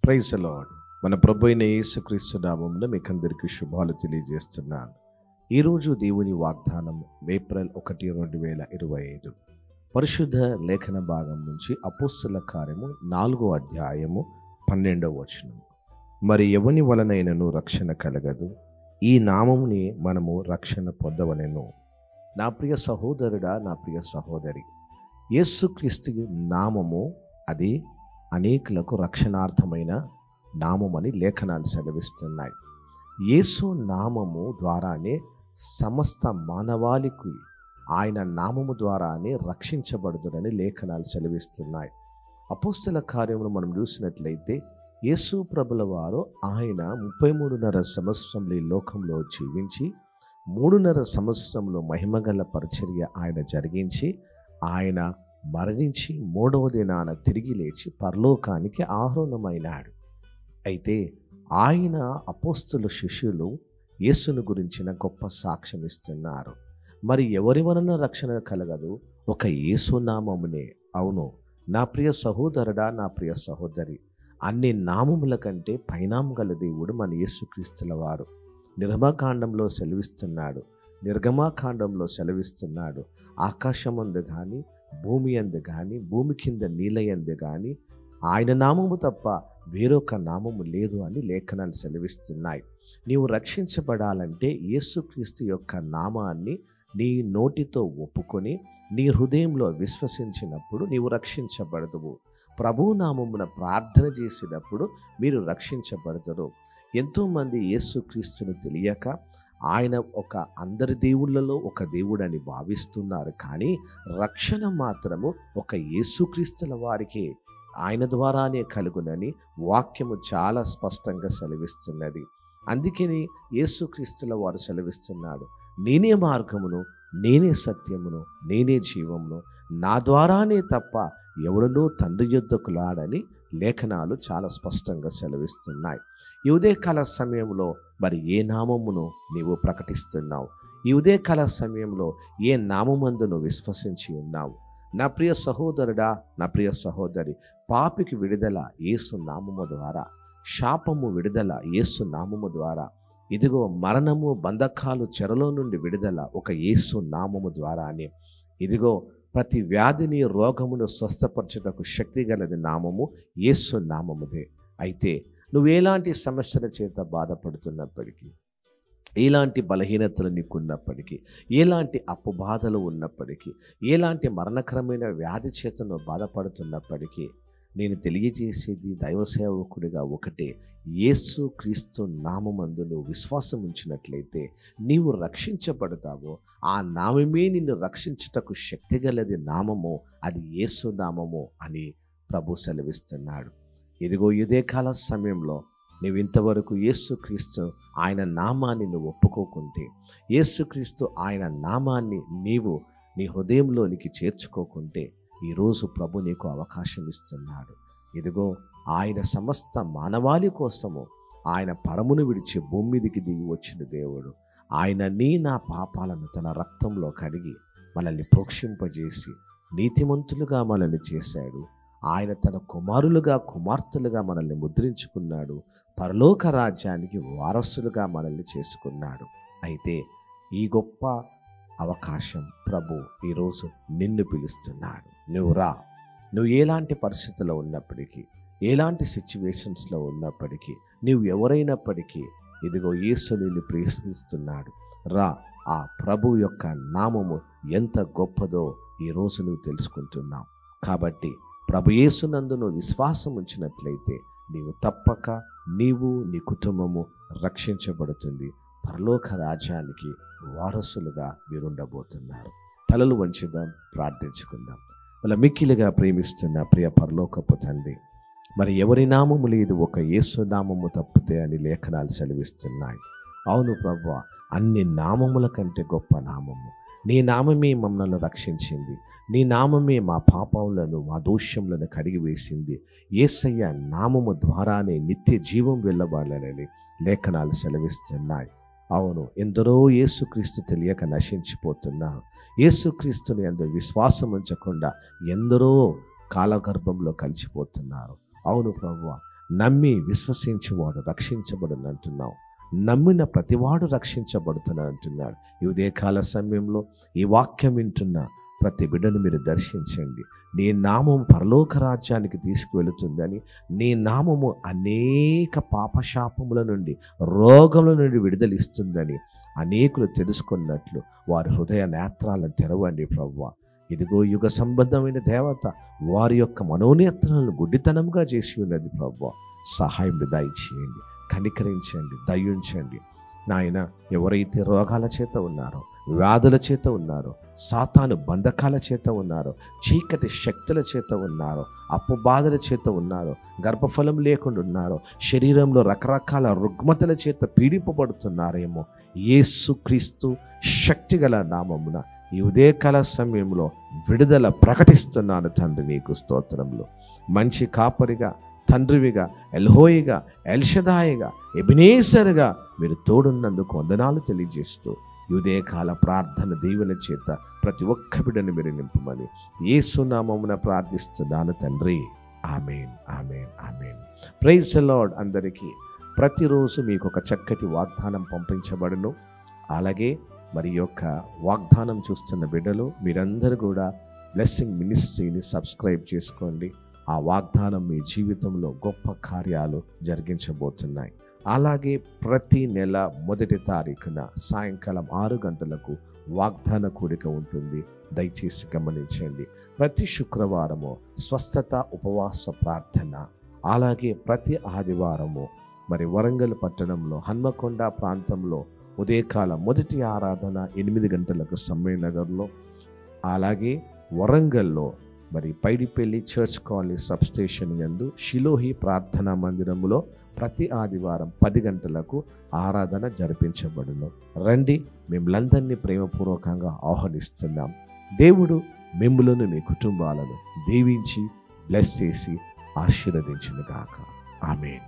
Praise the lord. మన ప్రభు అయిన యేసుక్రీస్తు నామమున మీకు అందరికీ శుభాలు తెలియజేస్తున్నాను. ఈరోజు దేవుని వాగ్దానం ఏప్రిల్ 1, 2025 పరిశుద్ధ లేఖన భాగం నుంచి అపోస్తల కార్యము 4వ అధ్యాయము 12వ వచనం. మరి ఎవని వలనైనను రక్షణ కలగదు, ఈ నామముని మనము రక్షణ పొందవలెను. నా ప్రియ సహోదరుడా, నా ప్రియ సహోదరి, యేసుక్రీస్తు నామము అది అనేకులకు రక్షణార్థమైన నామమని లేఖనాలు సెలవిస్తున్నాయి. యేసు నామము ద్వారానే సమస్త మానవాళికి ఆయన నామము ద్వారానే రక్షించబడుదురని లేఖనాలు సెలవిస్తున్నాయి. అపోస్తల కార్యమును మనం చూసినట్లయితే యేసు ప్రభుల వారు ఆయన 33.5 సంవత్సరంలో ఈ లోకంలో జీవించి 3.5 సంవత్సరంలో మహిమగల పరిచర్య ఆయన జరిగించి ఆయన మరణించి 3వ దినాన తిరిగి లేచి పరలోకానికి ఆరోహణమైనాడు. అయితే ఆయన అపోస్తల శిష్యులు యేసును గురించిన గొప్ప సాక్ష్యం ఇస్తున్నారు. మరి ఎవరి వలన రక్షణ కలగదు? ఒక యేసు నామమునే. అవును నా ప్రియ సహోదరుడా, నా ప్రియ సహోదరి, అన్ని నామముల కంటే పైనామం గల దేవుడు మన యేసుక్రీస్తుల వారు. నిర్గమకాండంలో సెలవిస్తున్నాడు, నిర్గమాకాండంలో సెలవిస్తున్నాడు, ఆకాశమందు కానీ భూమి అందు కానీ భూమి కింద నీళ్ళ యందు కానీ ఆయన నామము తప్ప వేరొక నామము లేదు అని లేఖనాలు సెలవిస్తున్నాయి. నీవు రక్షించబడాలంటే యేసుక్రీస్తు యొక్క నామాన్ని నీ నోటితో ఒప్పుకొని నీ హృదయంలో విశ్వసించినప్పుడు నీవు రక్షించబడదువు. ప్రభు నామమున ప్రార్థన చేసినప్పుడు మీరు రక్షించబడతారు. ఎంతోమంది యేసుక్రీస్తును తెలియక ఆయన ఒక అందరి దేవుళ్ళలో ఒక దేవుడని భావిస్తున్నారు. కానీ రక్షణ మాత్రము ఒక యేసుక్రీస్తుల వారికి ఆయన ద్వారానే కలుగునని వాక్యము చాలా స్పష్టంగా సెలవిస్తున్నది. అందుకని యేసుక్రీస్తుల వారు సెలవిస్తున్నాడు, నేనే మార్గమును, నేనే సత్యమును, నేనే జీవమును, నా ద్వారానే తప్ప ఎవడనూ తండ్రి యొద్దకు రాడని లేఖనాలు చాలా స్పష్టంగా సెలవిస్తున్నాయి. ఈ ఉదయకాల సమయంలో మరి ఏ నామమును నీవు ప్రకటిస్తున్నావు? ఈ ఉదయకాల సమయంలో ఏ నామమందు నువ్వు విశ్వసించి ఉన్నావు? నా ప్రియ సహోదరుడా, నా ప్రియ సహోదరి, పాపికి విడుదల యేసు నామము ద్వారా, శాపము విడుదల యేసు నామము ద్వారా, ఇదిగో మరణము బంధకాలు చెరలో నుండి విడుదల ఒక యేసు నామము ద్వారానే. ఇదిగో ప్రతి వ్యాధిని రోగమును స్వస్థపరచుటకు శక్తి గలది నామము యేసు నామముదే. అయితే నువ్వు ఎలాంటి సమస్యల చేత బాధపడుతున్నప్పటికీ, ఎలాంటి బలహీనతలు నీకున్నప్పటికీ, ఎలాంటి అప్పుబాధలు ఉన్నప్పటికీ, ఎలాంటి మరణకరమైన వ్యాధి చేత నువ్వు బాధపడుతున్నప్పటికీ, నేను తెలియజేసేది దైవ సేవకుడిగా ఒకటే, యేసు క్రీస్తు నామమందు నువ్వు విశ్వాసం ఉంచినట్లయితే నీవు రక్షించబడతావో. ఆ నామమే నిన్ను రక్షించుటకు శక్తి గలది నామము, అది యేసు నామము అని ప్రభు సెలవిస్తున్నాడు. ఇదిగో ఇదే కాల సమయంలో నువ్వు ఇంతవరకు యేసుక్రీస్తు ఆయన నామాన్ని నువ్వు ఒప్పుకోకుంటే, యేసుక్రీస్తు ఆయన నామాన్ని నీవు నీ హృదయంలోనికి చేర్చుకోకుంటే, ఈరోజు ప్రభు నీకు అవకాశం ఇస్తున్నాడు. ఇదిగో ఆయన సమస్త మానవాళి కోసము ఆయన పరమును విడిచి భూమి మీదికి దిగి వచ్చిన దేవుడు. ఆయన నా పాపాలను తన రక్తంలో కడిగి మనల్ని ప్రోక్షింపజేసి నీతిమంతులుగా మనల్ని చేశాడు. ఆయన తన కుమారులుగా కుమార్తెలుగా మనల్ని ముద్రించుకున్నాడు. పరలోక రాజ్యానికి వారసులుగా మనల్ని చేసుకున్నాడు. అయితే ఈ గొప్ప అవకాశం ప్రభు ఈరోజు నిన్ను పిలుస్తున్నాడు. నువ్వు రా. నువ్వు ఎలాంటి పరిస్థితుల్లో ఉన్నప్పటికీ, ఎలాంటి సిచ్యువేషన్స్లో ఉన్నప్పటికీ, నువ్వు ఎవరైనప్పటికీ, ఇదిగో యేసు నిన్ను ప్రేమిస్తున్నాడు. రా. ఆ ప్రభు యొక్క నామము ఎంత గొప్పదో ఈరోజు నువ్వు తెలుసుకుంటున్నావు. కాబట్టి ప్రభు యేసునందు నువ్వు విశ్వాసం ఉంచినట్లయితే నీవు తప్పక నీవు నీ కుటుంబము రక్షించబడుతుంది. పరలోక రాజ్యానికి వారసులుగా మీరుండబోతున్నారు. తలలు వంచుదాం, ప్రార్థించుకుందాం. వాళ్ళ మిక్కిలిగా ప్రేమిస్తున్న ప్రియ పరలోకపు తండ్రి, మరి ఎవరి నామము లేదు, ఒక యేసు నామము తప్పితే అని లేఖనాలు సెలవిస్తున్నాయి. అవును ప్రభువా, అన్ని నామముల కంటే గొప్ప నామము నీ నామమే మమ్మల్ని రక్షించింది. నీ నామమే మా పాపములను మా దోషములను కడిగివేసింది. యేసయ్య నామము ద్వారానే నిత్య జీవం వెళ్ళవాలని లేఖనాలు సెలవిస్తున్నాయి. అవును, ఎందరో యేసుక్రీస్తు తెలియక నశించిపోతున్నారు. యేసుక్రీస్తుని అందరూ విశ్వాసం ఉంచకుండా ఎందరో కాలగర్భంలో కలిసిపోతున్నారు. అవును ప్రభువా, నమ్మి విశ్వసించువాడు రక్షించబడును అంటున్నావు. నమ్మిన ప్రతివాడు రక్షించబడుతున్నాడు అంటున్నాడు. ఈ ఉదయకాల సమయంలో ఈ వాక్యం వింటున్న ప్రతి బిడ్డను మీరు దర్శించండి. నీ నామము పరలోక రాజ్యానికి తీసుకువెళుతుందని, నీ నామము అనేక పాపశాపముల నుండి, రోగముల నుండి విడుదలిస్తుందని అనేకులు తెలుసుకున్నట్లు వారి హృదయ నేత్రాలను తెరవండి ప్రభువా. ఇదిగో యుగ సంబంధమైన దేవత వారి యొక్క మనోనేత్రాలను గుడ్డితనంగా చేసి ఉన్నది ప్రభువా. సహాయం దయచేయండి, కనికరించండి, దయించండి నాయన. ఎవరైతే రోగాల చేత ఉన్నారో, వ్యాధుల చేత ఉన్నారో, సాతాను బంధకాల చేత ఉన్నారో, చీకటి శక్తుల చేత ఉన్నారో, అప్పు బాధల చేత ఉన్నారో, గర్భఫలం లేకుండా ఉన్నారో, శరీరంలో రకరకాల రుగ్మతల చేత పీడింపబడుతున్నారేమో, యేసుక్రీస్తు శక్తిగల నామమున ఈ ఉదయకాల సమయంలో విడుదల ప్రకటిస్తున్నాను తండ్రి. నీకు స్తోత్రములు. మంచి కాపరిగా, తండ్రివిగా, ఎల్హోయిగా, ఎల్షదాయిగా, ఎబినేసర్గా మీరు తోడున్నందుకు వందనాలు తెలియజేస్తూ ఈ ఉదయకాల ప్రార్థన దీవెన చేత ప్రతి ఒక్క బిడ్డను మీరు నింపమని యేసు నామమున ప్రార్థిస్తున్నాను తండ్రి. Amen, amen, amen. Praise the lord. అందరికీ ప్రతిరోజు మీకు ఒక చక్కటి వాగ్దానం పంపించబడును. అలాగే మరి యొక్క వాగ్దానం చూస్తున్న బిడ్డలు మీరందరూ కూడా బ్లెస్సింగ్ మినిస్ట్రీని సబ్స్క్రైబ్ చేసుకోండి. ఆ వాగ్దానం మీ జీవితంలో గొప్ప కార్యాలు జరిగించబోతున్నాయి. అలాగే ప్రతి నెల 1వ తారీఖున సాయంకాలం 6 గంటలకు వాగ్దాన కూడిక ఉంటుంది. దయచేసి గమనించండి. ప్రతి శుక్రవారము స్వస్థత ఉపవాస ప్రార్థన, అలాగే ప్రతి ఆదివారము మరి వరంగల్ పట్టణంలో హన్మకొండ ప్రాంతంలో ఉదయకాలం మొదటి ఆరాధన 8 గంటలకు సమ్మయ్య నగర్లో, అలాగే వరంగల్లో మరి పైడిపల్లి చర్చ్ కాలనీ సబ్స్టేషన్ యందు షిలోహి ప్రార్థనా మందిరములో ప్రతి ఆదివారం 10 గంటలకు ఆరాధన జరిపించబడును. రండి, మిమ్మల్ందరినీ ప్రేమపూర్వకంగా ఆహ్వానిస్తున్నాం. దేవుడు మిమ్ములను, మీ కుటుంబాలను దీవించి బ్లెస్ చేసి ఆశీర్వదించును గాక. ఆమేన్.